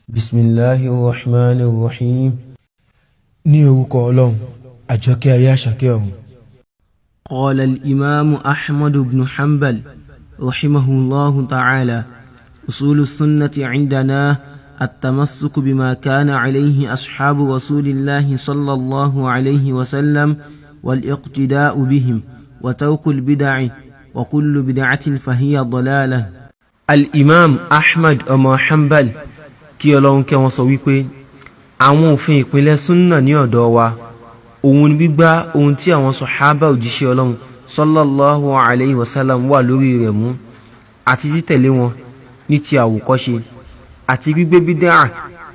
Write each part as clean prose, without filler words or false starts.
Bismillahir Rahmanir Rahim. Ní orúkọ Ọlọ́run, àjọkẹ́ ayé àṣàkẹ́ ọ̀run. قال الإمام أحمد بن حنبل رحمه الله تعالى: أصول السنة عندنا التمسك بما كان عليه أصحاب رسول الله صلى الله عليه وسلم والاقتداء بهم وترك البدع وكل بدعة فهي ضلالة. الإمام أحمد أما حنبل kí Ọlọ́run kẹ́ wọn sọ wípé àwọn òfin ìpìlẹ̀ súnnà ní ọ̀dọ̀ wa òun ni gbígbá ohun tí àwọn sàhábà òjíṣẹ́ Ọlọ́run sallallahu alayhi wa sallam wà lórí rẹ̀ mú àti títẹ̀lé wọn ní ti àwòkọ́ṣe àti gbígbé bídà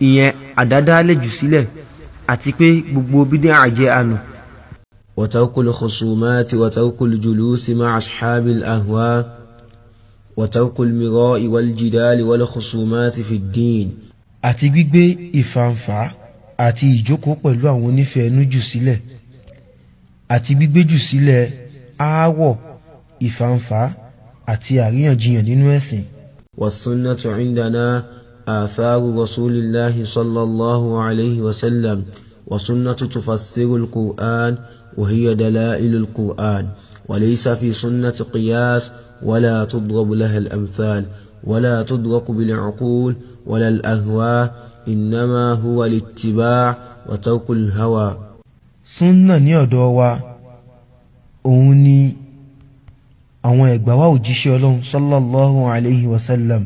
ìyẹn àdádálẹ̀ jù sílẹ̀ àti pé gbogbo bídà jẹ́ ànù. wa tarkul khusumati wa tarkul julusi ma'a ashabil ahwa wa tarkul mira'i wal jidali wal khusumati fi ddin. Àti gbígbé ìfàǹfà àti ìjókòó pẹ̀lú àwọn onífẹ̀ẹ́ inú jù sílẹ̀ àti gbígbé jù sílẹ̀ aáwọ̀ ìfàǹfà àti àríyànjiyàn nínú ẹ̀sìn. Was-sunnatu 'indana atharu rasulillahi sallallahu alayhi wa sallam wa sunnatu tufassiru al-Qur'an wa hiya dalailu al-Qur'an wa laysa fi sunnati qiyas wala tudrabu laha al-amthal ولا تدرك بالعقول ولا الأهواء إنما هو الاتباع وترك الهوى. Sunna ní ọ̀dọ̀ wa òun ni àwọn ẹ̀gbàwá òjíṣẹ́ Ọlọ́run sallallahu alayhi wa sallam.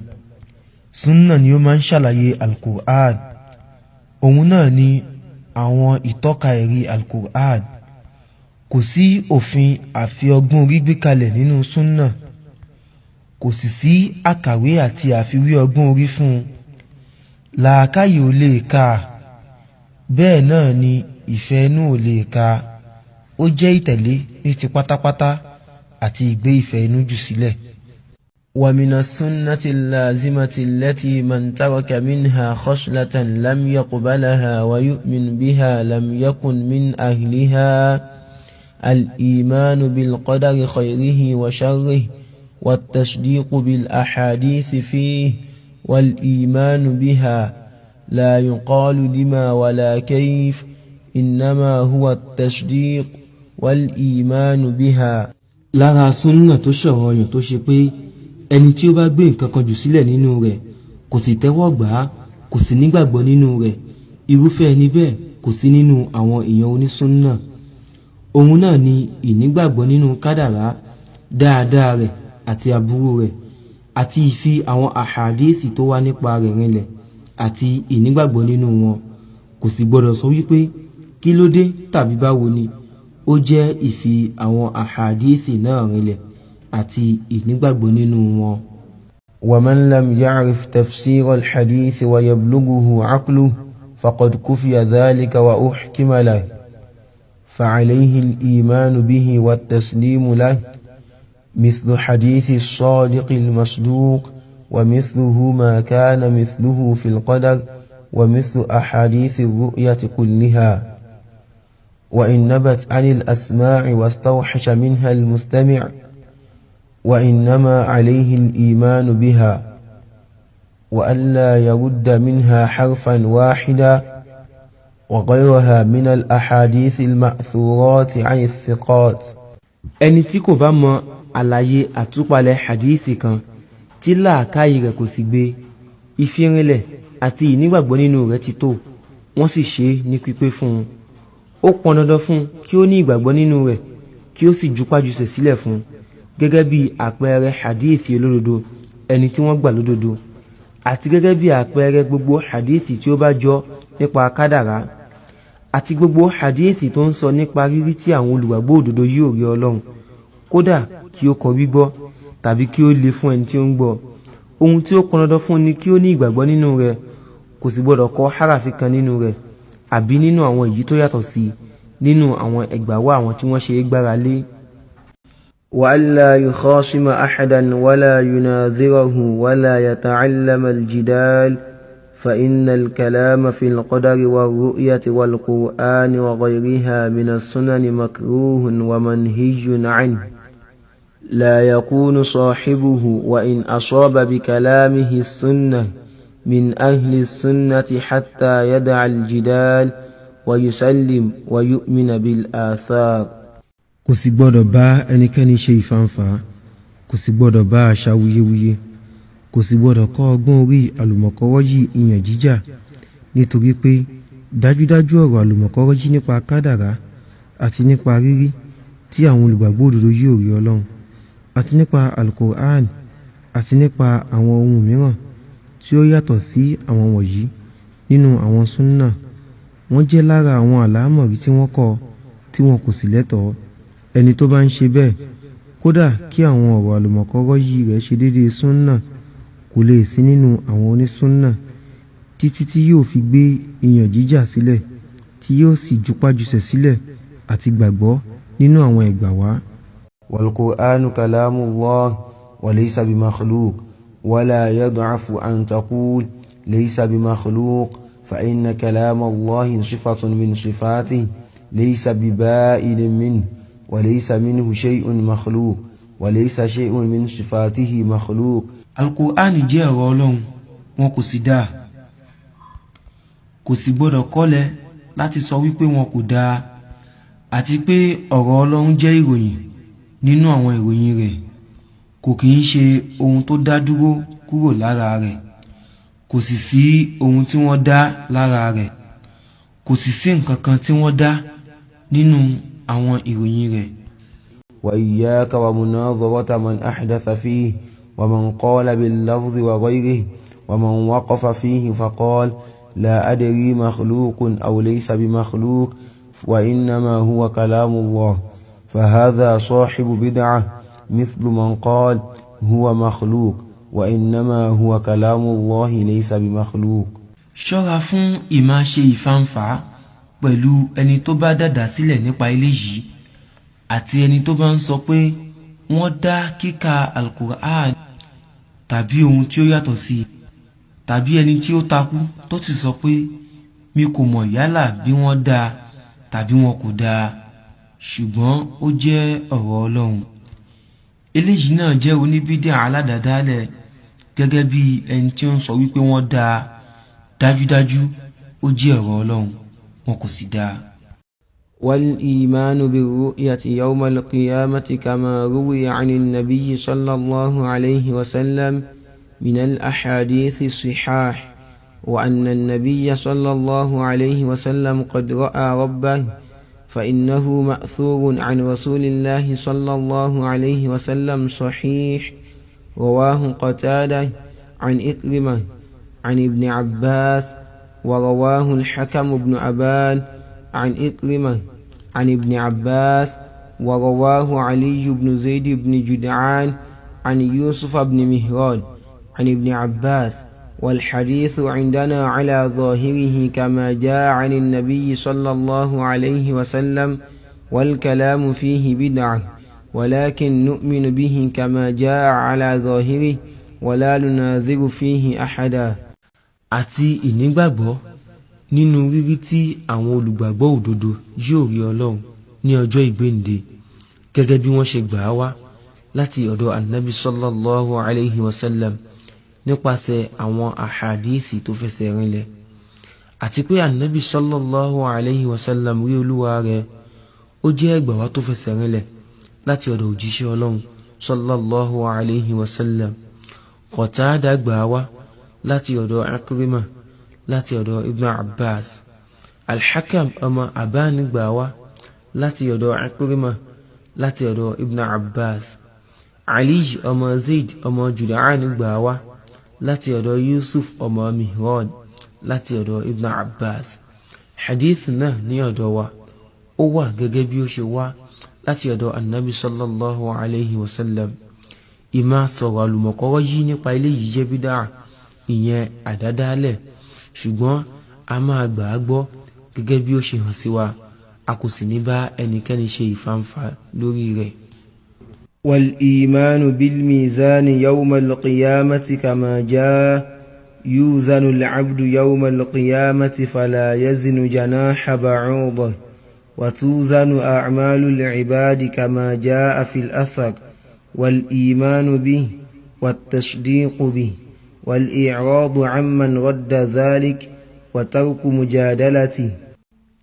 Sunna ni ó máa ń ṣàlàyé al-Qur'an, òun náà ni àwọn ìtọ́ka ẹ̀rí al-Qur'an. Kò sí òfin àfi ọgbọ́n orí gbé kalẹ̀ nínú sunna, kò sì sí àkàwé àti àfiwé ọgbọ́n orí fún un. Làákàyè ò lè kà, bẹ́ẹ̀ náà ni ìfẹ́ inú ò lè kà. Ó jẹ́ ìtẹ̀lé ní ti pátápátá àti ìgbé ìfẹ́ inú jù sílẹ̀. Wa mina sunnati lazimati allati man taraka minha khoslatan lam yaqbalaha wa yu'min biha lam yakun min ahliha al-imanu bil qadari khayrihi wa sharrihi والتصديق بالأحاديث فيه والإيمان بها لا يقال لما ولا كيف إنما هو التصديق والإيمان بها. Lára súnnà tó ṣọ̀ranyàn tó ṣe pé ẹni tí ó bá gbé nǹkan kan jù sílẹ̀ nínú rẹ̀ kò sì tẹ́wọ́ gbà á kò sì nígbàgbọ́ nínú rẹ̀, irúfẹ́ ẹni bẹ́ẹ̀ kò sí nínú àwọn èèyàn onísúnnà. Òun náà ni ìnígbàgbọ́ nínú kádàrá, dáadáa rẹ̀ àti aburú rẹ̀, àti ìfi àwọn àhàdíìsì tó wá nípa rẹ̀ rinlẹ̀ àti ìnígbàgbọ́ nínú wọn. Kò sì gbọdọ̀ sọ wípé kí ló dé tàbí báwo ni. Ó jẹ́ ìfi àwọn àhàdíìsì náà rinlẹ̀ àti ìnígbàgbọ́ nínú wọn. wa man lam ya'rif tafsir al-hadith wa yablughuhu 'aqluhu faqad kufiya dhalika wa uhkima lahu fa'alayhi al-imanu bihi wat-taslimu lahu مثل حديث الصادق المصدوق ومثله ما كان مثله في القدر ومثل أحاديث الرؤية كلها. وإن نبت عن الأسماع واستوحش منها المستمع وإنما عليه الإيمان بها وألا يرد منها حرفا واحدا وغيرها من الأحاديث المأثورات عن الثقات. ẹni tí kò bá mọ àlàyé àtúpalẹ̀ hadithi kan tí làákàyè rẹ̀ kò sì gbé, ìfirinlẹ̀ àti ìnígbàgbọ́ nínú rẹ̀ ti tó, wọ́n sì ṣe ní pípé fún un. Ó pọn dandan fún kí ó ní ìgbàgbọ́ nínú rẹ̀ kí ó sì jupájusẹ̀ sílẹ̀ fún, gẹ́gẹ́ bí àpẹẹrẹ hadithi olódodo ẹni tí wọ́n gbà lódodo, àti gẹ́gẹ́ bí àpẹẹrẹ gbogbo hadithi tí ó bá jọ nípa kádàrá, àti gbogbo hadithi tó ń sọ nípa rírí tí àwọn olùgbàgbọ́ òdodo yóò rí Ọlọ́run, kódà kí ó kọ gbígbọ́ tàbí kí ó le fún ẹni tí ó ń gbọ́. Ohun tí ó pọn dandan fún ni kí ó ní ìgbàgbọ́ nínú rẹ̀, kò sì gbọdọ̀ kọ harafi kan nínú rẹ̀ àbí nínú àwọn èyí tó yàtọ̀ sí nínú àwọn ẹgbàwá àwọn tí wọ́n ṣe é gbára lé. wa alla yukhasima ahadan wala yunadhirahu wala yata'allama al-jidal fa inna al-kalama fi al-qadari war-ru'yati wal-Qur'ani wa ghayriha min as-sunani makruhun wa manhijun 'anhu. لا يكون صاحبه وإن أصاب بكلامه السنة من أهل السنة حتى يدع الجدال ويسلم ويؤمن بالآثار. kò sì gbọ́dọ̀ bá ẹnikẹ́ni ṣe ìfànfà, kò sì gbọ́dọ̀ bá àṣà wuyewuye, kò sì gbọ́dọ̀ kọ́ ọgbọ́n orí àlùmọ̀kọ́rọ́yí ìyàn jíjà, nítorí pé dájúdájú ọ̀rọ̀ àlùmọ̀kọ́rọ́yí nípa kádàrá àti nípa rírí tí àwọn olùgbàgbọ́ òdodo yóò rí Ọlọ́run, àti nípa Al-Qur'an, àti nípa àwọn ohun mìíràn tí ó yàtọ̀ sí àwọn wọ̀nyí nínú àwọn súnnà, wọ́n jẹ́ lára àwọn àlámọ̀rí tí wọ́n kọ̀ tí wọn kò sì lẹ́tọ̀ọ́. Ẹni tó bá ń ṣe bẹ́ẹ̀, kódà kí àwọn ọ̀rọ̀ àlùmọ̀kọ́rọ́yí rẹ̀ ṣe déédéé súnnà, kò lè sí nínú àwọn onísúnnà títí tí yóò fi gbé ìyàn jíjà sílẹ̀, tí yóò sì jupájusẹ̀ sílẹ̀ àti gbàgbọ́ nínú àwọn ẹ̀gbà wá. Wal-Qur'anu kalamullah wa laysa bimakhluq wala yad'afu an taqul laysa bimakhluq fa inna kalamallahi sifatun min sifatihi laysa biba'idin minhu wa laysa minhu shay'un makhluq wa laysa shay'un min sifatihi makhluq. Al-Qur'an jẹ́ ọ̀rọ̀ Ọlọ́run, wọn kò sì dáa, kò sì gbọ́dọ̀ kọ́lẹ̀ láti sọ wípé wọn kò dáa, àti pé ọ̀rọ̀ Ọlọ́run jẹ́ ìròyìn nínú àwọn ìròyìn rẹ̀, kò kì í ṣe ohun tó dá dúró kúrò lára rẹ̀, kò sì sí ohun tí wọ́n dá lára rẹ̀, kò sì sí nǹkan kan tí wọ́n dá nínú àwọn ìròyìn rẹ̀. Wa iyyaka wa munadharata man ahdatha fihi wa man qala bil lafzi wa ghayrihi wa man waqafa fihi faqala la adri makhluqun aw laysa bimakhluq wa innama huwa kalamullah fa hadha sahibu bid'ah mithlu man qala huwa makhluq wa innama huwa kalamullah laysa bimakhluq. Ṣọ́ra fún ìmá ṣe ìfànfà pẹ̀lú ẹni tó bá dàdà sílẹ̀ nípa eléyìí, àti ẹni tó bá ń sọ pé wọ́n dá kíka Al-Qur'an tàbí ohun tí ó yàtọ̀ sí, tàbí ẹni tí ó takú tó sì sọ pé mi kò mọ̀ yálà bí wọ́n dá tàbí wọn kò dá, ṣùgbọ́n ó jẹ́ ọ̀rọ̀ Ọlọ́run. Eléyìí náà jẹ́ oníbídíà aládàádálẹ̀, gẹ́gẹ́ bí ẹni tí ó ń sọ wípé wọ́n dá, dájúdájú ó jẹ́ ọ̀rọ̀ Ọlọ́run, wọn kò sì dá. والإيمان بالرؤية يوم القيامة كما روي عن النبي صلى الله عليه وسلم من الأحاديث الصحاح، وأن النبي صلى الله عليه وسلم قد رأى ربه، فإنه مأثور عن رسول الله صلى الله عليه وسلم صحيح، رواه قتادة عن إكرمة عن ابن عباس، ورواه الحكم بن أبان عن إكرمة عن ابن عباس، ورواه علي بن زيد بن جدعان عن يوسف بن مهران عن ابن عباس، والحديث عندنا على ظاهره كما جاء عن النبي صلى الله عليه وسلم، والكلام فيه بدعة، ولكن نؤمن به كما جاء على ظاهره ولا نناظر فيه أحدا. Àti ìnígbàgbọ́ nínú rírí tí àwọn olùgbàgbọ́ òdodo yóò rí Ọlọ́run ní ọjọ́ ìgbéǹde, gẹ́gẹ́ bí wọ́n ṣe gbà á wá láti ọ̀dọ̀ Annabi sallallahu alayhi wa sallam nípasẹ̀ àwọn àhàdíìsì tó fẹsẹ̀ rinlẹ̀, àti pé Annabi sallallahu alayhi wa sallam rí Olúwa rẹ̀, ó jẹ́ ẹgbàwá tó fẹsẹ̀ rinlẹ̀ láti ọ̀dọ̀ òjíṣẹ́ Ọlọ́run sallallahu alayhi wa sallam. Qatada gbà á wá láti ọ̀dọ̀ Ikrimah láti ọ̀dọ̀ Ibn Abbas. Al-Hakam ọmọ Abani gbà wá láti ọ̀dọ̀ Ikrimah láti ọ̀dọ̀ Ibn Abbas. Ali ọmọ Zaid ọmọ Juda'an gbà wá láti ọ̀dọ̀ Yusuf ọmọ Mihran láti ọ̀dọ̀ Ibn Abbas. Hadith náà ní ọ̀dọ̀ wa ó wà gẹ́gẹ́ bí ó ṣe wá láti ọ̀dọ̀ Annabi sallallahu alayhi wa sallam. Ìmá sọ̀rọ̀ àlùmọ̀kọ́rọ́yí nípa eléyìí jẹ́ bídà, ìyẹn àdádálẹ̀, ṣùgbọ́n a máa gbà á gbọ́ gẹ́gẹ́ bí ó ṣe hàn sí wa, a kò sì ní bá ẹnikẹ́ni ṣe ìfànfà lórí rẹ̀. والإيمان بالميزان يوم القيامة كما جاء يوزن العبد يوم القيامة فلا يزن جناح بعوضة، وتوزن أعمال العباد كما جاء في الأثر، والإيمان به والتصديق به والإعراض عمن رد ذلك وترك مجادلته.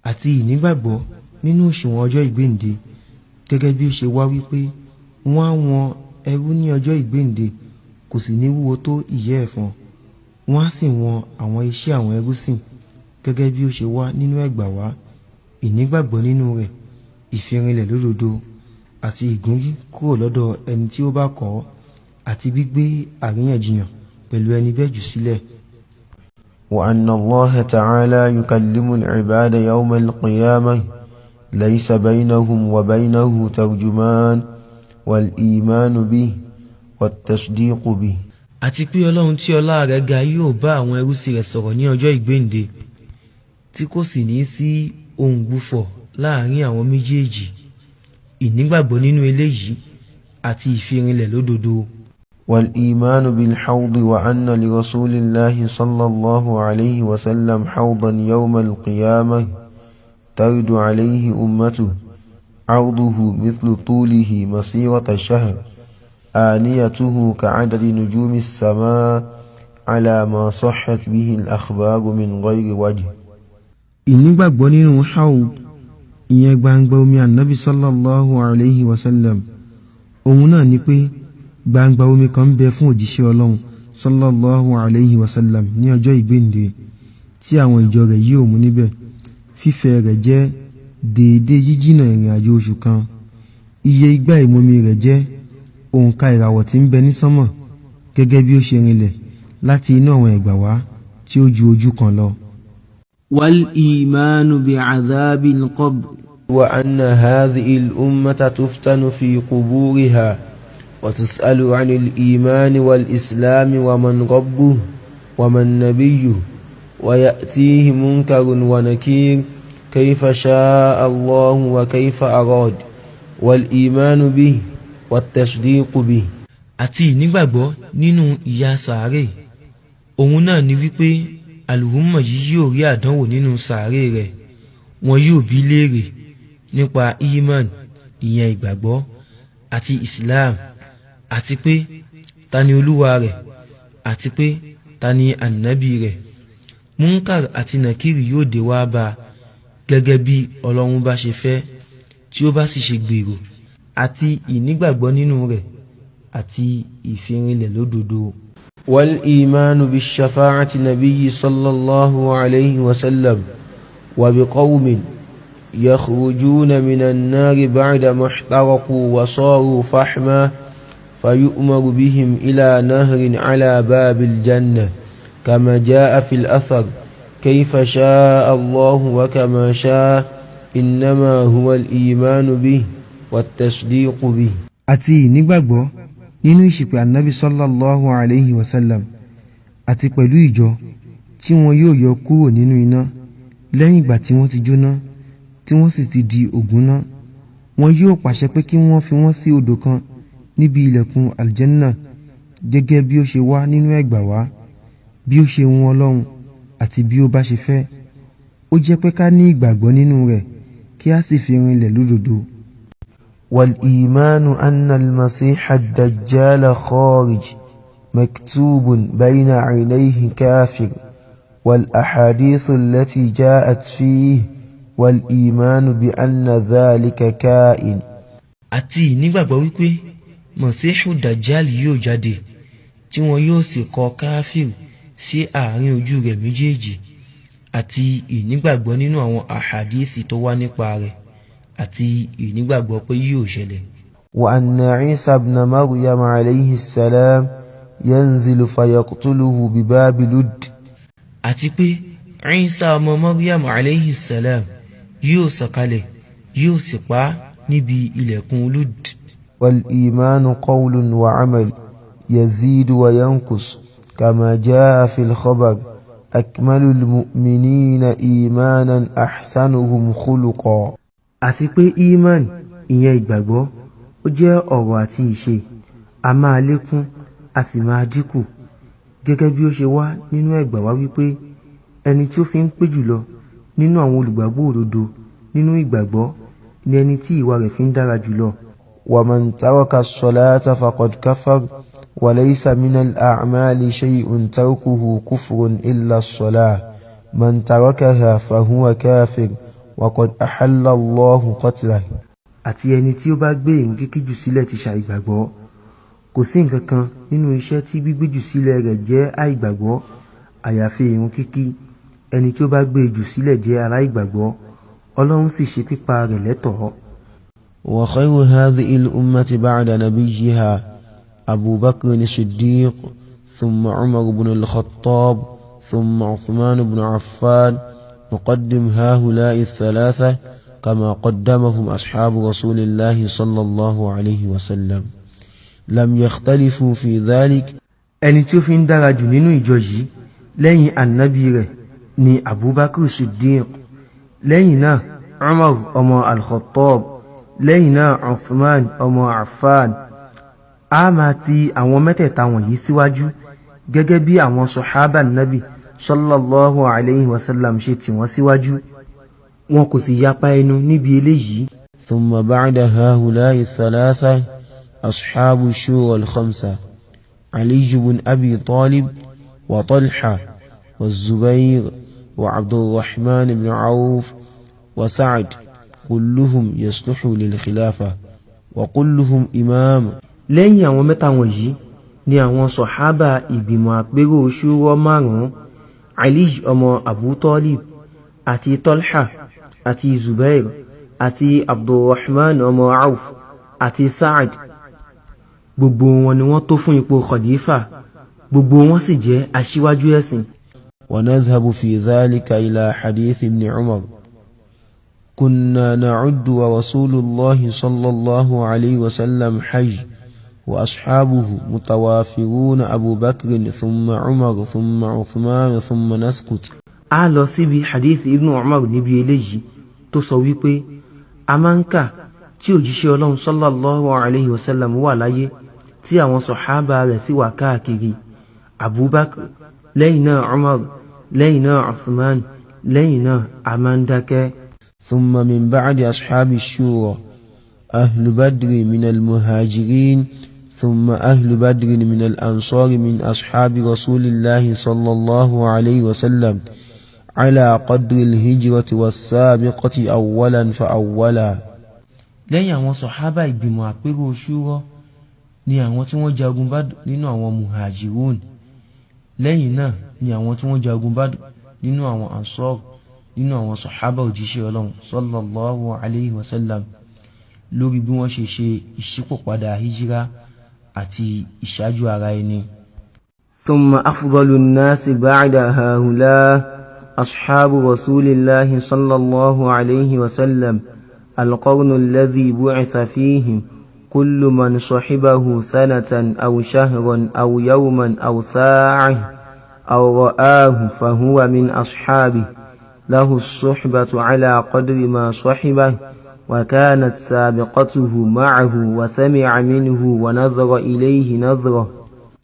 àti ìnígbàgbọ́ nínú òṣùwọ̀n ọjọ́ ìgbéǹde gẹ́gẹ́ bí ó ṣe wá wípé wọ́n á wọn ẹrú ní ọjọ́ ìgbéǹde kò sì ní wúwo tó ìyẹ́ ẹ̀fọn, wọ́n á sì wọn àwọn iṣẹ́ àwọn ẹrúsìn gẹ́gẹ́ bí ó ṣe wá nínú ẹgbà wá. Ìnígbàgbọ́ nínú rẹ̀, ìfirinlẹ̀ lódodo àti ìgúnrí kúrò lọ́dọ̀ ẹni tí ó bá kọ̀ ọ́ àti gbígbé àríyànjiyàn pẹ̀lú ẹni bẹ́ẹ̀ jù sílẹ̀. وأن الله تعالى يكلم العباد يوم القيامة ليس بينهم وبينه ترجمان والإيمان به والتصديق به. àti pé Ọlọ́run tí ọlá rẹ̀ ga yóò bá àwọn ẹrúsìn rẹ̀ sọ̀rọ̀ ní ọjọ́ ìgbéǹde tí kò sì ní sí ohùn gbúfọ̀ láàrin àwọn méjèèjì. Ìnígbàgbọ́ nínú eléyìí àti ìfirinlẹ̀ lódodo. والإيمان بالحوض وأن لرسول الله صلى الله عليه وسلم حوضا يوم القيامة ترد عليه أمته عرضه مثل طوله مسيرة شهر آنيته كعدد نجوم السماء على ما صحت به الأخبار من غير وجه. ìnígbàgbọ́ nínú haud, ìyẹn gbangba omi annabi sallallahu alayhi wa sallam, òun náà ni pé gbangba omi kan bẹ fún òjíṣẹ́ Ọlọ́run sallallahu alayhi wa sallam ní ọjọ́ ìgbéǹde tí àwọn ìjọ rẹ̀ yóò mú níbẹ̀. Fífẹ̀ rẹ̀ jẹ́ déédé jíjìnà ìrìn àjò oṣù kan. Iye igbá ìmumi rẹ̀ jẹ́ òǹkà ìràwọ̀ tí ń bẹ ní sánmọ̀ gẹ́gẹ́ bí ó ṣe rinlẹ̀ láti inú àwọn ẹgbà wá tí ó ju ojú kan lọ. والإيمان بعذاب القبر وأن هذه الأمة تفتن في قبورها وتسأل عن الإيمان والإسلام ومن ربه ومن نبيه ويأتيه منكر ونكير كيف شاء الله وكيف أراد والإيمان به والتصديق به. àti ìnígbàgbọ́ nínú ìyà sàárè, òun náà ni wípé àlùhùmọ̀ yìí yóò rí àdánwò nínú sàárè rẹ̀. Wọn yóò bi léèrè nípa iman, ìyẹn ìgbàgbọ́, àti Islam, àti pé ta ni olúwa rẹ̀, àti pé ta ni ànábì rẹ̀. Munkar àti nakiri yóò dé wá bá gẹ́gẹ́ bí Ọlọ́run bá ṣe fẹ́ tí ó bá sì ṣe gbèrò. Àti ìnígbàgbọ́ nínú rẹ̀ àti ìfirinlẹ̀ lódodo. والإيمان بالشفاعة النبي صلى الله عليه وسلم وبقوم يخرجون من النار بعدما احترقوا وصاروا فحما فيؤمر بهم إلى نهر على باب الجنة كما جاء في الأثر كيف شاء الله وكما شاء إنما هو الإيمان به والتصديق به. àti ìnígbàgbọ́ nínú ìṣìpẹ̀ annabi sallallahu alayhi wa sallam àti pẹ̀lú ìjọ tí wọn yóò yọ kúrò nínú iná lẹ́yìn ìgbà tí wọ́n ti jóná tí wọ́n sì ti di ògúnná. Wọn yóò pàṣẹ pé kí wọ́n fi wọ́n sí odò kan níbi ilẹ̀kùn aljanna gẹ́gẹ́ bí ó ṣe wá nínú ẹgbà wá, bí ó ṣe wù Ọlọ́run àti bí ó bá ṣe fẹ́. Ó jẹ́ pé ká ní ìgbàgbọ́ nínú rẹ̀ kí a sì fi rinlẹ̀ lódodo. والإيمان أن المسيح الدجال خارج مكتوب بين عينيه كافر والأحاديث التي جاءت فيه والإيمان بأن ذلك كائن. àti ìnígbàgbọ́ wípé Masihu Dajjal yóò jáde tí wọn yóò sì kọ káfíìr sí àárín ojú rẹ̀ méjèèjì, àti ìnígbàgbọ́ nínú àwọn àhàdíìsì tó wá nípa rẹ̀ àti ìnígbàgbọ́ pé yóò ṣẹlẹ̀. وأن عيسى ابن مريم عليه السلام ينزل فيقتله بباب لد. àti pé Ìsá ọmọ Maryam alayhi salam yóò sọ̀kalẹ̀ yóò sì pa níbi ilẹ̀kùn Lud. والإيمان قول وعمل يزيد وينقص كما جاء في الخبر أكمل المؤمنين إيمانا أحسنهم خلقا. àti pé iman, ìyẹn ìgbàgbọ́, ó jẹ́ ọ̀rọ̀ àti ìṣe, a máa lékún a sì máa dínkù gẹ́gẹ́ bí ó ṣe wá nínú ẹgbà wá wípé ẹni tí ó fi ń pé jùlọ nínú àwọn olùgbàgbọ́ òdodo nínú ìgbàgbọ́ ni ẹni tí ìwà rẹ̀ fi ń dára jùlọ. ومن ترك الصلاة فقد كفر وليس من الأعمال شيء تركه كفر إلا الصلاة من تركها فهو كافر وقد أحل الله قتله. àti ẹni tí ó bá gbé ìrun kíkí jù sílẹ̀ ti ṣàìgbàgbọ́. Kò sí nǹkan kan nínú iṣẹ́ tí gbígbé jù sílẹ̀ rẹ̀ jẹ́ àìgbàgbọ́ àyàfi ìrun kíkí. Ẹni tí ó bá gbé jù sílẹ̀ jẹ́ aláìgbàgbọ́, Ọlọ́run sì ṣe pípa rẹ̀ lẹ́tọ̀ọ́. وخير هذه الأمة بعد نبيها أبو بكر الصديق ثم عمر بن الخطاب ثم عثمان بن عفان نقدم هؤلاء الثلاثة كما قدمهم أصحاب رسول الله صلى الله عليه وسلم لم يختلفوا في ذلك. ẹni tí ó fi ń dára jù nínú ìjọ yìí lẹ́yìn ànábì rẹ̀ ni Abubakar Siddiq, lẹ́yìn náà Umar ọmọ al-Khattab, lẹ́yìn náà Uthman ọmọ Affan. A máa ti àwọn mẹ́tẹ̀ẹ̀ta wọ̀nyí síwájú gẹ́gẹ́ bí àwọn sọ̀hábà nábì sallallahu alayhi wa sallam ṣe tì wọ́n síwájú. Wọn kò sì yapa ẹnu níbi eléyìí. ثم بعد هؤلاء الثلاثة أصحاب الشورى الخمسة علي بن أبي طالب وطلحة والزبير وعبد الرحمن بن عوف وسعد كلهم يصلح للخلافة وكلهم إمام. lẹ́yìn àwọn mẹ́ta wọ̀nyí ni àwọn sọ̀hábà ìgbìmọ̀ àpérò ṣúrọ́ márùn-ún, Ali ọmọ Abu Talib àti Talha àti Zubair àti Abdurrahman ọmọ Auf àti Sa'ad. Gbogbo wọn ni wọ́n tó fún ipò khalifa, gbogbo wọn sì jẹ́ aṣíwájú ẹ̀sìn. ونذهب في ذلك إلى حديث ابن عمر كنا نعد ورسول الله صلى الله عليه وسلم حج وأصحابه متوافرون أبو بكر ثم عمر ثم عثمان ثم نسكت. A lọ síbi hadith Ibn Umar níbi eléyìí tó sọ wípé a máa ń kà tí òjíṣẹ́ Ọlọ́run sallallahu alayhi wa sallam wà láyé tí àwọn sọ̀hábà rẹ̀ sì wà káàkiri, Abubakar, lẹ́yìn náà Umar, lẹ́yìn náà Uthman, lẹ́yìn náà a máa ń dákẹ́. ثم من بعد أصحاب الشورى أهل بدر من المهاجرين ثم أهل بدر من الأنصار من أصحاب رسول الله صلى الله عليه وسلم على قدر الهجرة والسابقة أولا فأولا. lẹ́yìn àwọn sọ̀hábà ìgbìmọ̀ àpérò ṣúrọ́ ni àwọn tí wọ́n jagun Badr nínú àwọn muhajirun, lẹ́yìn náà ni àwọn tí wọ́n jagun Badr nínú àwọn ansar nínú àwọn sọ̀hábà òjíṣẹ́ Ọlọ́run sallallahu alayhi wa sallam lórí bí wọ́n ṣe ṣe ìṣípòpadà hijira àti ìṣáájú ara ẹni. ثم أفضل الناس بعد هؤلاء أصحاب رسول الله صلى الله عليه وسلم القرن الذي بعث فيهم كل من صحبه سنة أو شهرا أو يوما أو ساعة أو رآه فهو من أصحابه له الصحبة على قدر ما صحبه وكانت سابقته معه وسمع منه ونظر إليه نظره.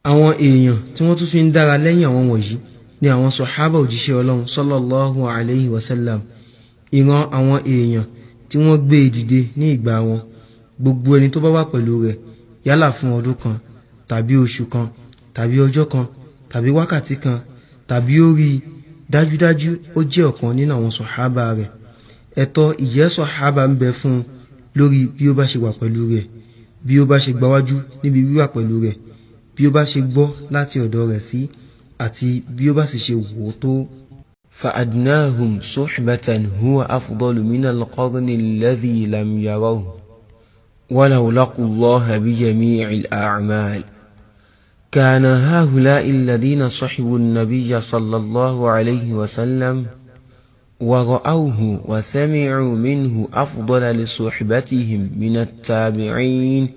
àwọn èèyàn tí wọ́n tún fi ń dára lẹ́yìn àwọn wọ̀nyí ni àwọn sọ̀hábà òjíṣẹ́ Ọlọ́run sallallahu alayhi wa sallam. ìran àwọn èèyàn tí wọ́n gbé dìde ní ìgbà wọn, gbogbo ẹni tó bá wà pẹ̀lú rẹ̀ yálà fún ọdún kan tàbí oṣù kan tàbí ọjọ́ kan tàbí wákàtí kan tàbí ó rí dájúdájú ó jẹ́ ọ̀kan nínú àwọn sọ̀hábà rẹ̀. ẹ̀tọ́ ìjẹ́ sọ̀hábà ń bẹ fún un lórí bí ó bá ṣe wà pẹ̀lú rẹ̀, bí ó bá ṣe gbáwájú níbi wíwà pẹ̀lú rẹ̀, bí ó bá ṣe gbọ́ láti ọ̀dọ̀ rẹ̀ sí, àti bí ó bá sì ṣe wò ó tó. فأدناهم صحبة هو أفضل من القرن الذي لم يروه ولو لقوا الله بجميع الأعمال. كان هؤلاء الذين صحبوا النبي صلى الله عليه وسلم ورأوه وسمعوا منه أفضل لصحبتهم من التابعين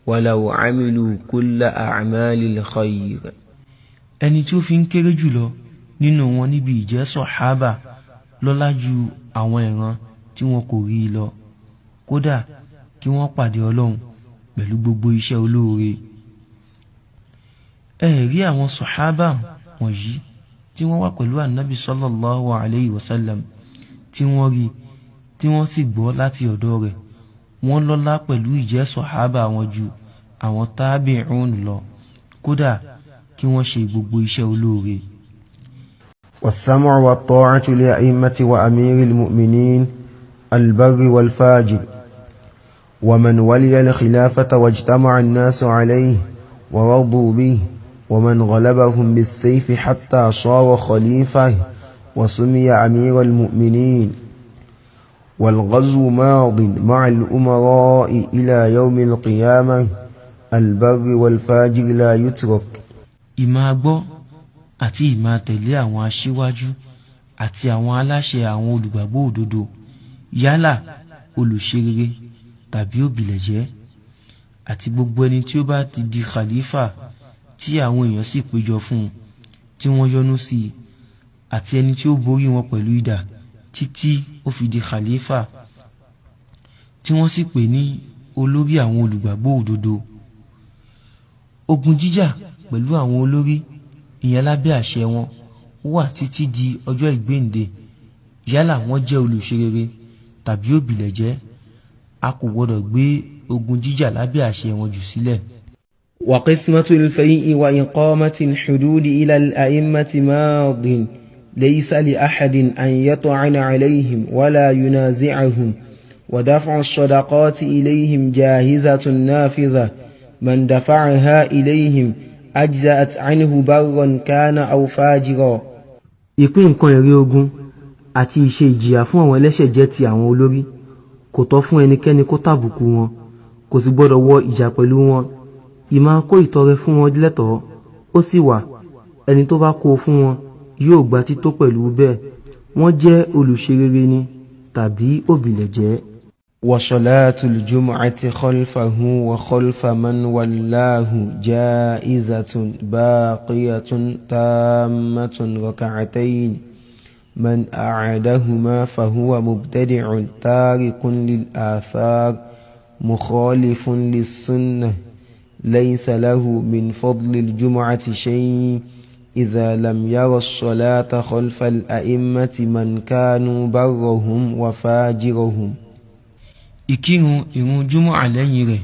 ولو عملوا كل أعمال الخير. ẹni tí ó fi ń kéré jùlọ nínú wọn níbi ìjẹ́ sọ̀hábà lọ́lá ju àwọn ìran tí wọn kò rí lọ, kódà kí wọ́n pàdé Ọlọ́run pẹ̀lú gbogbo iṣẹ́ olóore. ẹ rí àwọn sọ̀hábà wọ̀nyí tí wọ́n wà pẹ̀lú ànábì sallallahu alayhi wa sallam, tí wọ́n rí tí wọ́n sì gbọ́ láti ọ̀dọ̀ rẹ̀, wọ́n lọ́lá pẹ̀lú ìjẹ́ sọ̀hábà wọn ju àwọn tábì'ún lọ, kódà kí wọ́n ṣe gbogbo iṣẹ́ olóore. والسمع والطاعة لأئمة وأمير المؤمنين البر والفاجر ومن ولي الخلافة واجتمع الناس عليه ورضوا به ومن غلبهم بالسيف حتى صار خليفة وسمي أمير المؤمنين والغزو ماض مع الأمراء إلى يوم القيامة البر والفاجر لا يترك. ìmá gbọ́ àti ìmá tẹ̀lé àwọn aṣíwájú àti àwọn aláṣẹ àwọn olùgbàgbọ́ òdodo yálà olùṣerere tàbí òbílẹ̀jẹ́ àti gbogbo ẹni tí ó bá ti di khalifa tí àwọn èèyàn sì péjọ fún tí wọ́n yọ́nú sí àti ẹni tí ó borí wọn pẹ̀lú idà títí ó fi di khalifa tí wọ́n sì pè ní olórí àwọn olùgbàgbọ́ òdodo. Ogun jíjà pẹ̀lú àwọn olórí ìyẹn lábẹ́ àṣẹ wọn wà títí di ọjọ́ ìgbéǹde yálà wọ́n jẹ́ olùṣerere tàbí òbílẹ̀jẹ́. A kò gbọdọ̀ gbé ogun jíjà lábẹ́ àṣẹ wọn jù sílẹ̀. وقسمة الفيء وإقامة الحدود إلى الأئمة ماض ليس لأحد أن يطعن عليهم ولا ينازعهم ودفع الصدقات إليهم جاهزة نافذة من دفعها إليهم أجزأت عنه برا كان أو فاجرا. ìpín nǹkan èrè ogun àti ìṣe ìjìyà fún àwọn ẹlẹ́ṣẹ̀ jẹ́ ti àwọn olórí. Kò tọ́ fún ẹnikẹ́ni kó tàbùkù wọn, kò sì gbọdọ̀ wọ ìjà pẹ̀lú wọn. Ìmá kó ìtọrẹ fún wọn lẹ́tọ̀ọ́ ó sì wà, ẹni tó bá kó fún wọn yóò gba tító pẹ̀lú bẹ́ẹ̀, wọ́n jẹ́ olùṣerere ni tàbí òbílẹ̀jẹ́. وصلاة الجمعة خلفه وخلف من ولاه جائزة باقية تامة ركعتين من أعدهما فهو مبتدع تارك للآثار مخالف للسنة ليس له من فضل الجمعة شيء إذا لم ير الصلاة خلف الأئمة من كانوا برهم وفاجرهم. Ìkírun ìrun júmọ́à lẹ́yìn rẹ̀,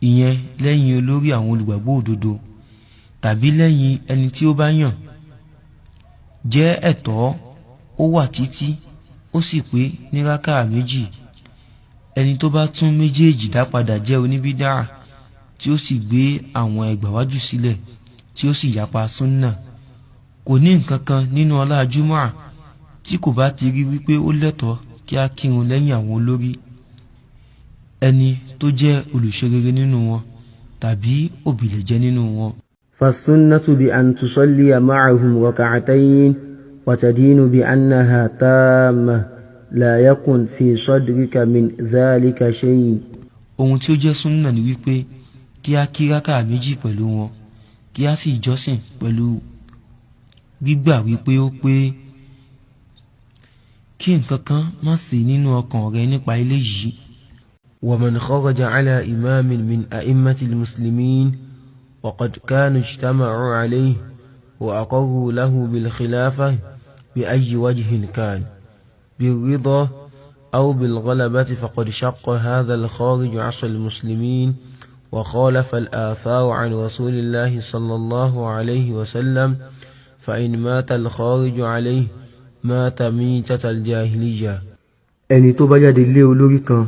ìyẹn lẹ́yìn olórí àwọn olùgbàgbọ́ òdodo tàbí lẹ́yìn ẹni tí ó bá yàn, jẹ́ ẹ̀tọ́, ó wà títí, ó sì pé ní rákà méjì. Ẹni tó bá tún méjèèjì dá padà jẹ́ oníbídà tí ó sì gbé àwọn ẹgbàwájú sílẹ̀ tí ó sì yapa súnnà. Kò ní nǹkan kan nínú ọlá júmọ́à tí kò bá ti rí wípé ó lẹ́tọ̀ọ́ kí a kírun lẹ́yìn àwọn olórí, ẹni tó jẹ́ olùṣerere nínú wọn tàbí òbílẹ̀jẹ́ nínú wọn. فالسنة بأن تصلي معهم ركعتين وتدين بأنها تامة لا يكن في صدرك من ذلك شيء. Ohun tí ó jẹ́ súnnà ni wípé kí a kí rákà méjì pẹ̀lú wọn, kí a sì jọ́sìn pẹ̀lú gbígbà wípé ó pé, kí nǹkan kan má sí nínú ọkàn rẹ nípa eléyìí. ومن خرج على إمام من أئمة المسلمين وقد كانوا اجتمعوا عليه وأقروا له بالخلافة بأي وجه كان بالرضا أو بالغلبة فقد شق هذا الخارج عصى المسلمين وخالف الآثار عن رسول الله صلى الله عليه وسلم فإن مات الخارج عليه مات ميتة الجاهلية. ẹni tó bá jáde lé olórí kan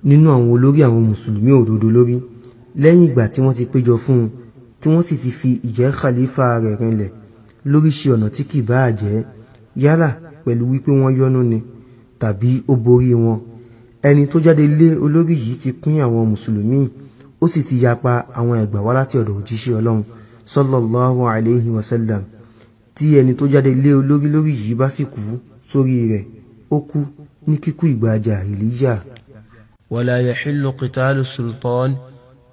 nínú àwọn olórí àwọn mùsùlùmí òdodo lórí lẹ́yìn ìgbà tí wọ́n ti péjọ fún un tí wọ́n sì ti fi ìjẹ́ khalifa rẹ̀ rinlẹ̀ lóríṣi ọ̀nà tí kì bá jẹ́, yálà pẹ̀lú wípé wọ́n yọ́nú ni tàbí ó borí wọn. Ẹni tó jáde lé olórí yìí ti pín àwọn mùsùlùmí, ó sì ti yapa àwọn ẹgbà wá láti ọ̀dọ̀ òjíṣẹ́ Ọlọ́run sallallahu alayhi wa sallam. Tí ẹni tó jáde lé olórí lórí yìí bá sì kú sórí rẹ̀, ó kú ní kíkú ìgbà jàhílíyà. ولا يحل قتال السلطان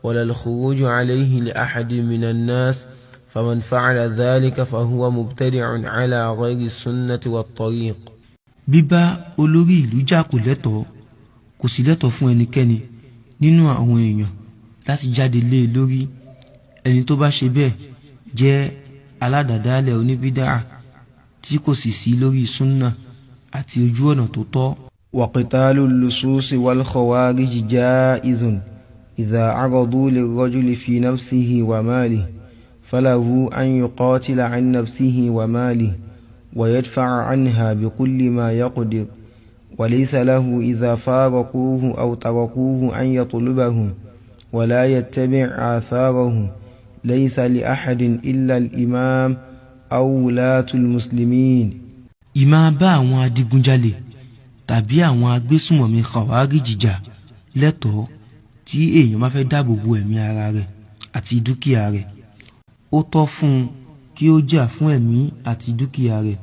ولا الخروج عليه لأحد من الناس فمن فعل ذلك فهو مبتدع على غير السنة والطريق. Bíbá olórí ìlú jà kò lẹ́tọ̀ọ́, kò sì lẹ́tọ̀ọ́ fún ẹnikẹ́ni nínú àwọn èèyàn láti jáde lé lórí. Ẹni tó bá ṣe bẹ́ẹ̀ jẹ́ aládàdálẹ̀ oníbídà tí kò sì sí lórí súnnà àti ojú ọ̀nà tó tọ́. وقتال اللصوص والخوارج جائز إذا عرضوا للرجل في نفسه وماله فله أن يقاتل عن نفسه وماله ويدفع عنها بكل ما يقدر، وليس له إذا فارقوه أو تركوه أن يطلبهم ولا يتبع آثارهم. ليس لأحد إلا الإمام أو ولاة المسلمين. ìmá bá àwọn adigunjalè tàbí àwọn agbésùnmọ̀mí Khawarij jà lẹ́tọ̀ọ́ tí èèyàn bá fẹ́ dáàbò bo ẹ̀mí ara rẹ̀ àti dúkìá rẹ̀. Ó tọ́ fún un kí ó jà fún ẹ̀mí àti dúkìá rẹ̀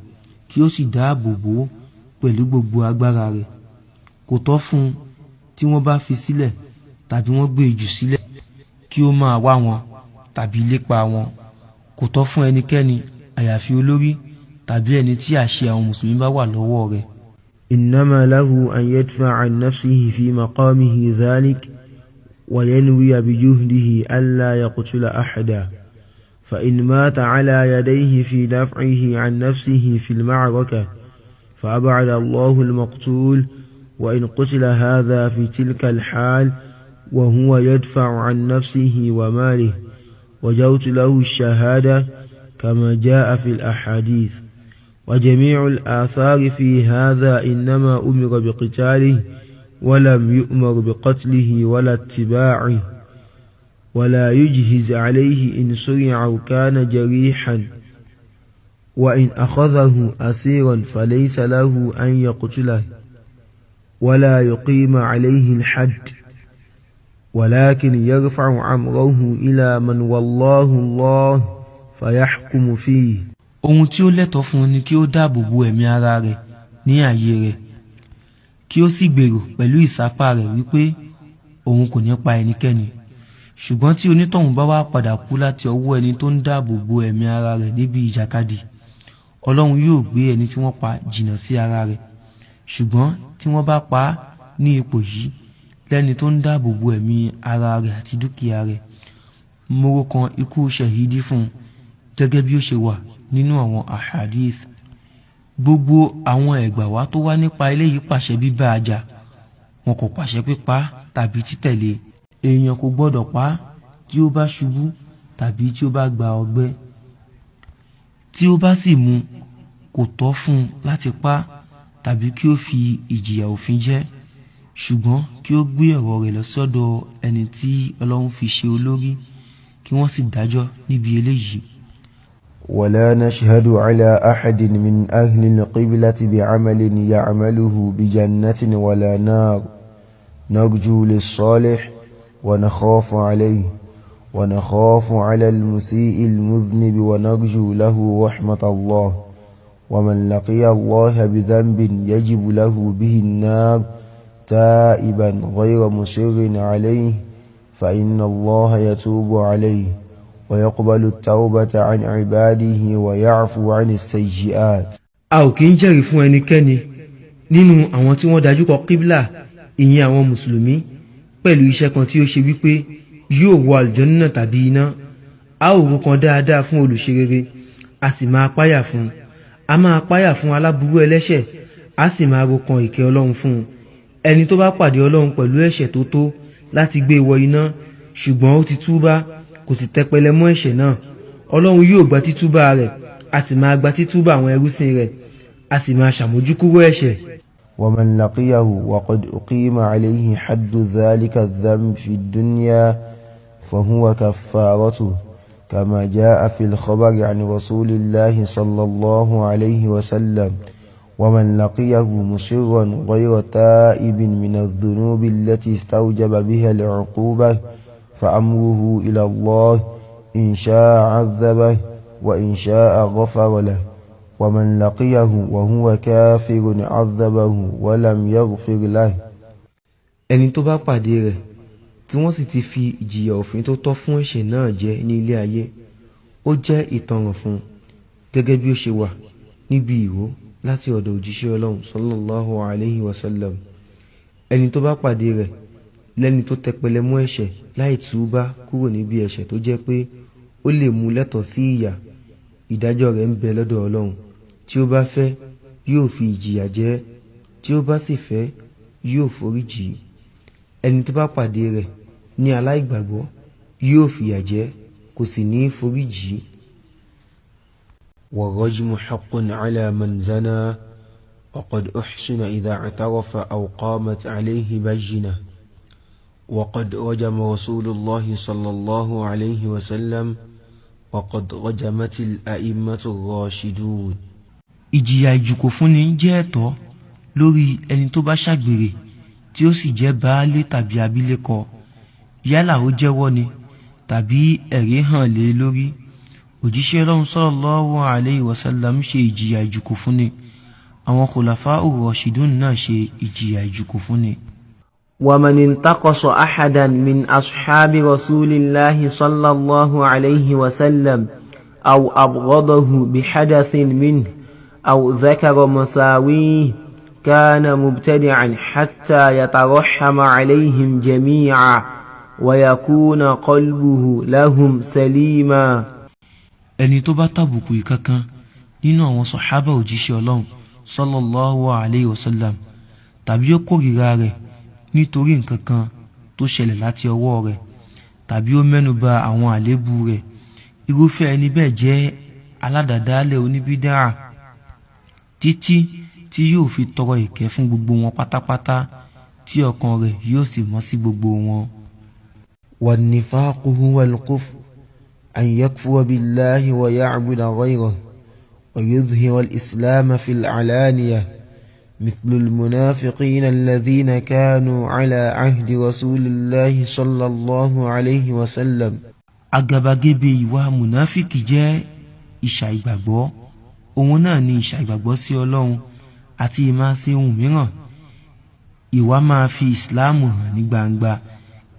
kí ó sì dáàbò bò ó pẹ̀lú gbogbo agbára rẹ̀. Kò tọ́ fún un tí wọ́n bá fi sílẹ̀ tàbí wọ́n gbé jù sílẹ̀ kí ó máa wá wọn tàbí lépa wọn. Kò tọ́ fún ẹnikẹ́ni àyàfi olórí tàbí ẹni tí àṣẹ àwọn mùsùlùmí bá wà lọ́wọ́ rẹ̀. إنما له أن يدفع عن نفسه في مقامه ذلك وينوي بجهده ألا يقتل أحدا، فإن مات على يديه في دفعه عن نفسه في المعركة فأبعد الله المقتول، وإن قتل هذا في تلك الحال وهو يدفع عن نفسه وماله وجوت له الشهادة كما جاء في الأحاديث. وجميع الآثار في هذا إنما أمر بقتاله ولم يؤمر بقتله ولا اتباعه، ولا يجهز عليه إن سرع أو كان جريحا، وإن أخذه أسيرا فليس له أن يقتله ولا يقيم عليه الحد، ولكن يرفع أمره إلى من والله الله فيحكم فيه. Ohun tí ó lẹ́tọ̀ọ́ fún ni kí ó dáàbò bo ẹ̀mí ara rẹ̀ ní ààyè rẹ̀, kí ó sì gbèrò pẹ̀lú ìsápá rẹ̀ wípé òun kò ní pa ẹnikẹ́ni. Ṣùgbọ́n tí onítọ̀hún bá wá padà kú láti ọwọ́ ẹni tó ń dáàbò bo ẹ̀mí ara rẹ̀ níbi ìjàkadì, Ọlọ́run yóò gbé ẹni tí wọ́n pa jìnnà sí ara rẹ̀. Ṣùgbọ́n tí wọ́n bá pa á ní ipò yìí lẹ́ni tó ń dáàbò bo ẹ̀mí ara rẹ̀ àti dúkìá rẹ̀, móró kan ikú ṣẹ̀hídí fún un gẹ́gẹ́ bí ó ṣe wà nínú àwọn ahadith. Gbogbo àwọn ẹ̀gbà wá tó wá nípa eléyìí pàṣẹ bíbá a jà, wọn kò pàṣẹ pípa tàbí títẹ̀lé. Èèyàn kò gbọ́dọ̀ pa á tí ó bá ṣubú tàbí tí ó bá gba ọgbẹ́. Tí ó bá sì mú, kò tọ́ fún un láti pa á tàbí kí ó fi ìjìyà òfin jẹ, ṣùgbọ́n kí ó gbé ọ̀rọ̀ rẹ̀ lọ sọ́dọ̀ ẹni tí Ọlọ́run fi ṣe olórí kí wọ́n sì dájọ́ níbi eléyìí. ولا نشهد على أحد من أهل القبلة بعمل يعمله بجنة ولا نار، نرجو للصالح ونخاف عليه، ونخاف على المسيء المذنب ونرجو له رحمة الله. ومن لقي الله بذنب يجب له به النار تائبا غير مصر عليه فإن الله يتوب عليه ويقبل التوبة عن عباده ويعفو عن السيئات. A ò kí ń jẹ́rìí fún ẹnikẹ́ni nínú àwọn tí wọ́n dájú kọ kíbílà, ìyẹn àwọn mùsùlùmí, pẹ̀lú iṣẹ́ kan tí ó ṣe wípé yóò wọ àlùjánnà tàbí iná. A ò rò kan dáadáa fún olùṣerere, a sì máa páyà fún. A máa páyà fún aláburú ẹlẹ́ṣẹ̀, a sì máa rò kan ìkẹ́ Ọlọ́run fún. Ẹni tó bá pàdé Ọlọ́run pẹ̀lú ẹ̀ṣẹ̀ tó tó láti gbé wọ iná, ṣùgbọ́n ó ti túbá, kò sì tẹpẹlẹ mọ́ ẹ̀ṣẹ̀ náà, Ọlọ́run yóò gba títúbà rẹ̀, a sì máa gba títúbà àwọn ẹrúsìn rẹ̀, a sì máa ṣàmójúkúrò ẹ̀ṣẹ̀. ومن لقيه وقد أقيم عليه حد ذلك الذنب في الدنيا فهو كفارته، كما جاء في الخبر عن رسول الله صلى الله عليه وسلم. ومن لقيه مصرا غير تائب من الذنوب التي استوجب بها العقوبة فأمره إلى الله، إن شاء عذبه وإن شاء غفر له. ومن لقيه وهو كافر عذبه ولم يغفر له. Ẹni tó bá pàdé rẹ̀ tí wọ́n sì ti fi ìjìyà òfin tó tọ́ fún ẹ̀ṣẹ̀ náà jẹ ní ilé ayé, ó jẹ́ ìtanràn fún, gẹ́gẹ́ bí ó ṣe wà níbi ìró láti ọ̀dọ̀ òjíṣẹ́ Ọlọ́run sallallahu alayhi wa sallam. Ẹni tó bá pàdé rẹ̀ lẹ́ni tó tẹpẹlẹ mọ́ ẹ̀ṣẹ̀ láì túbá kúrò níbi ẹ̀ṣẹ̀ tó jẹ́ pé ó lè mú lẹ́tọ̀ọ́ sí ìyà, ìdájọ́ rẹ̀ ń bẹ lọ́dọ̀ Ọlọ́run. Tí ó bá fẹ́ yóò fi ìjìyà jẹ, tí ó bá sì fẹ́ yóò foríjì. Ẹni tó bá pàdé rẹ̀ ní aláìgbàgbọ́ yóò fìyà jẹ, kò sì ní foríjì. والرجم حق على من زنى وقد أحسن إذا اعترف أو قامت عليه بينة وقد رجم رسول الله صلى الله عليه وسلم وقد رجمت الأئمة الراشدون. ìjìyà ìjùkò fúnni jẹ́ ẹ̀tọ́ lórí ẹni tó bá ṣàgbèrè tí ó sì jẹ́ baálé tàbí abilékọ, yálà ó jẹ́wọ́ ni tàbí ẹ̀rí hàn lé lórí. òjíṣẹ́ Ọlọ́run sallallahu alayhi wa sallam ṣe ìjìyà ìjùkò fúnni, àwọn khulafa'u rashidun náà ṣe ìjìyà ìjùkò fúnni. ومن انتقص أحدا من أصحاب رسول الله صلى الله عليه وسلم أو أبغضه بحدث منه أو ذكر مساويه كان مبتدعا حتى يترحم عليهم جميعا ويكون قلبه لهم سليما. ẹni tó bá tàbùkù ìkankan nínú àwọn sàhábà òjíṣẹ́ Ọlọ́run sallallahu alayhi wa sallam tàbí ó kórìíra rẹ̀ nítorí nǹkan kan tó ṣẹlẹ̀ láti ọwọ́ rẹ̀ tàbí ó mẹ́nuba àwọn àléébù rẹ̀, irúfẹ́ ẹni bẹ́ẹ̀ jẹ́ aládàádálẹ̀ oníbídàá títí tí yóò fi tọrọ ìkẹ́ fún gbogbo wọn pátápátá tí ọkàn rẹ̀ yóò sì mọ́ sí gbogbo wọn. والنفاق هو الكفر أن يكفر بالله ويعبد غيره ويظهر الإسلام في العلانية مثل المنافقين الذين كانوا على عهد رسول الله صلى الله عليه وسلم. àgàbàgebè ìwà mùnáfíkì jẹ́ ìṣàìgbàgbọ́, òun náà ni ìṣàìgbàgbọ́ sí Ọlọ́run àti ìmáṣe ohun mìíràn. ìwà máa fi ìsìláàmù hàn ní gbangba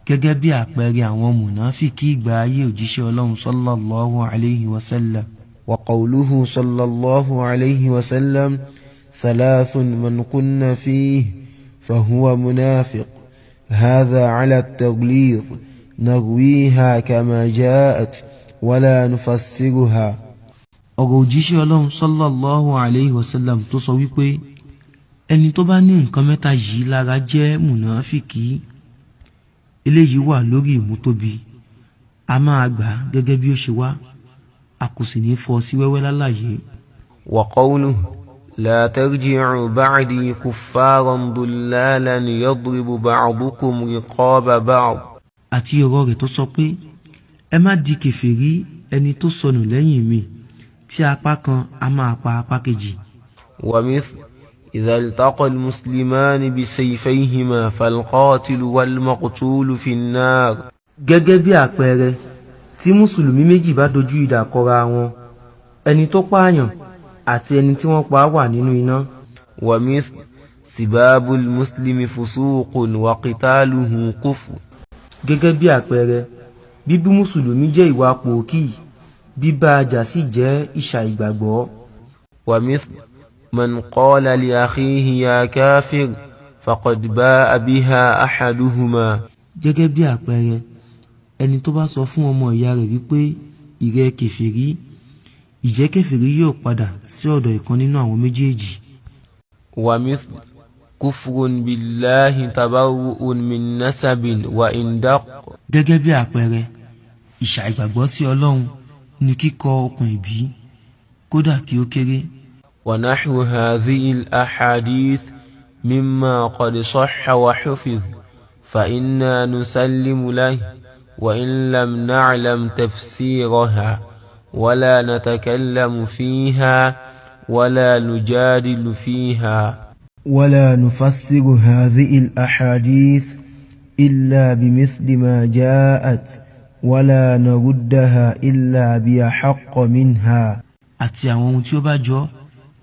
gẹ́gẹ́ bí àpẹẹrẹ àwọn mùnáfíkì ìgbà ayé òjíṣẹ́ Ọlọ́run sallallahu alayhi wa sallam. وقوله صلى الله عليه وسلم ثلاث من كن فيه فهو منافق هذا على التغليظ نرويها كما جاءت ولا نفسرها. ọ̀rọ̀ òjíṣẹ́ Ọlọ́run sallallahu alayhi wa sallam tó sọ wípé ẹni tó bá ní nǹkan mẹ́ta yìí lára jẹ́ mùnáfíkì. eléyìí wà lórí ìmútóbi, a máa gbà gẹ́gẹ́ bí ó ṣe wá, a kò sì ní fọ́ sí wẹ́wẹ́ lálàyé. وقوله لا ترجعوا بعدي كفارا ضلالا يضرب بعضكم رقاب بعض. àti ọ̀rọ̀ rẹ̀ tó sọ pé ẹ má di kèfèrí ẹni tó sọnù lẹ́yìn mi tí apá kan a máa pa apá kejì. ومثل إذا التقى المسلمان بسيفيهما فالقاتل والمقتول في النار. gẹ́gẹ́ bí àpẹẹrẹ tí mùsùlùmí méjì bá dojú ìdà kọra wọn, ẹni tó pààyàn àti ẹni tí wọ́n pa wà nínú iná. ومثل سباب المسلم فسوق وقتاله كفر. gẹ́gẹ́ bí àpẹẹrẹ bíbú mùsùlùmí jẹ́ ìwà pòókì, bíbá ajá sì jẹ́ ìṣàìgbàgbọ́. ومثل من قال لأخيه يا كافر فقد باء بها أحدهما. gẹ́gẹ́ bí àpẹẹrẹ ẹni tó bá sọ fún ọmọ ìyá rẹ̀ wípé ìrẹ́ kèfèrí, ìjẹ́ kèfèrí yóò padà sí ọ̀dọ̀ ìkan nínú àwọn méjèèjì. ومثل كفر بالله تبرؤ من نسب وإن دق. gẹ́gẹ́ bí àpẹẹrẹ ìṣàìgbàgbọ́ sí Ọlọ́run ní kíkọ okùn ìbí kódà kí ó kéré. ونحو هذه الأحاديث مما قد صح وحفظ فإنا نسلم له وإن لم نعلم تفسيرها ولا نتكلم فيها ولا نجادل فيها ولا نفسر هذه الأحاديث إلا بمثل ما جاءت ولا نردها إلا بأحق منها. àti àwọn ohun tí ó bá jọ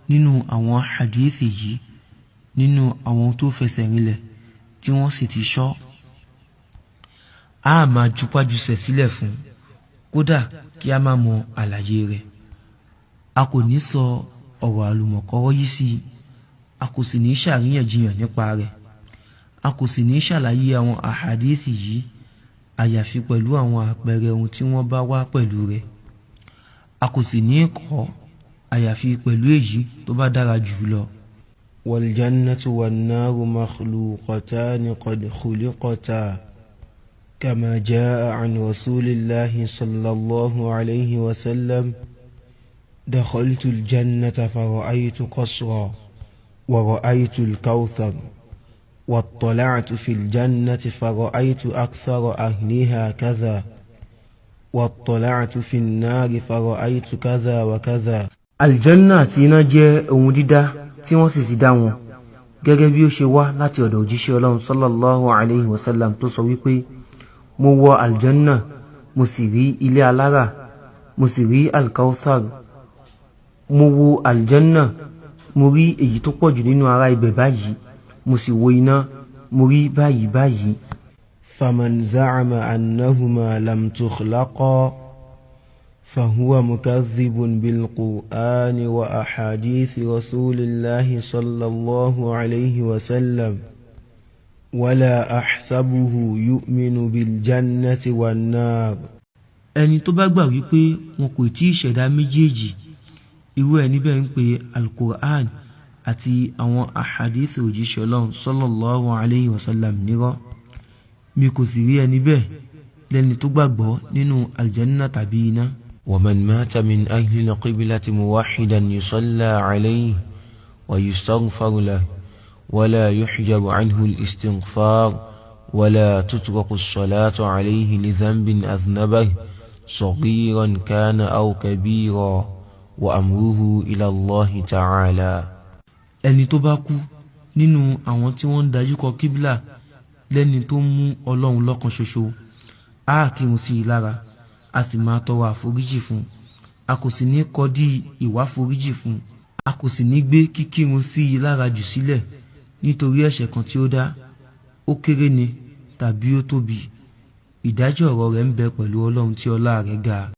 nínú àwọn hadithi yìí nínú àwọn tó fẹsẹ̀ rinlẹ̀ tí wọ́n sì ti ṣọ́, a máa jupájusẹ̀ sílẹ̀ fún kódà kí a má mọ àlàyé rẹ̀. a kò ní sọ ọ̀rọ̀ àlùmọ̀kọ́rọ́ yìí sí, a kò sì ní ṣàríyànjiyàn nípa rẹ̀, a kò sì ní ṣàlàyé àwọn àhàdíìsì yìí àyàfi pẹ̀lú àwọn àpẹẹrẹ ohun tí wọ́n bá wá pẹ̀lú rẹ̀, a kò sì ní kọ́ àyàfi pẹ̀lú èyí tó bá dára jù lọ. والجنة والنار مخلوقتان قد خلقتا كما جاء عن رسول الله صلى الله عليه وسلم دخلت الجنة فرأيت قصرا ورأيت الكوثر واطلعت في الجنة فرأيت أكثر أهلها كذا واطلعت في النار فرأيت كذا وكذا. الجنة تينا جẹ́ ohun dídá tí wọ́n sì ti dá wọn gẹ́gẹ́ bí ó ṣe wá láti ọ̀dọ̀ òjíṣẹ́ Ọlọ́run sallallahu alayhi wa sallam tó sọ wípé mo wọ aljanna mo sì rí ilé alára mo sì rí alkauthar mo wo aljanna mo rí èyí tó pọ̀jù nínú ara ibẹ̀ báyìí mo sì wo iná mo rí báyìí báyìí. فمن زعم أنهما لم تخلقا فهو مكذب بالقرآن وأحاديث رسول الله صلى الله عليه وسلم ولا أحسبه يؤمن بالجنة والنار. ẹni tó bá gbà wípé wọn kò tí ì ṣẹ̀dá méjèèjì irú ẹni bẹ́ẹ̀ ń pe al-Qur'an àti àwọn ahadith òjíṣẹ́ Ọlọ́run sallallahu alayhi wa sallam nírọ́ mi kò sì rí ẹni bẹ́ẹ̀ lẹ́ni tó gbàgbọ́ nínú aljanna tàbí iná. ومن مات من أهل القبلة موحدا يصلى عليه ويستغفر له ولا يحجب عنه الاستغفار ولا تترك الصلاة عليه لذنب أذنبه صغيرا كان أو كبيرا وأمره إلى الله تعالى. ẹni tó bá kú nínú àwọn tí wọ́n ń dájú kọ kíbla lẹ́ni tó mú Ọlọ́run lọ́kan ṣoṣo á kírun sí i lára a sì máa tọrọ àforíjì fún a kò sì ní kọdí ìwà foríjì fún a kò sì ní gbé kíkírun sí i lára jù sílẹ̀ nítorí ẹ̀ṣẹ̀ kan tí ó dá ó kéré ni tàbí ó tóbi ìdájọ́ ọ̀rọ̀ rẹ̀ ń bẹ pẹ̀lú Ọlọ́run tí ọlá rẹ̀ ga.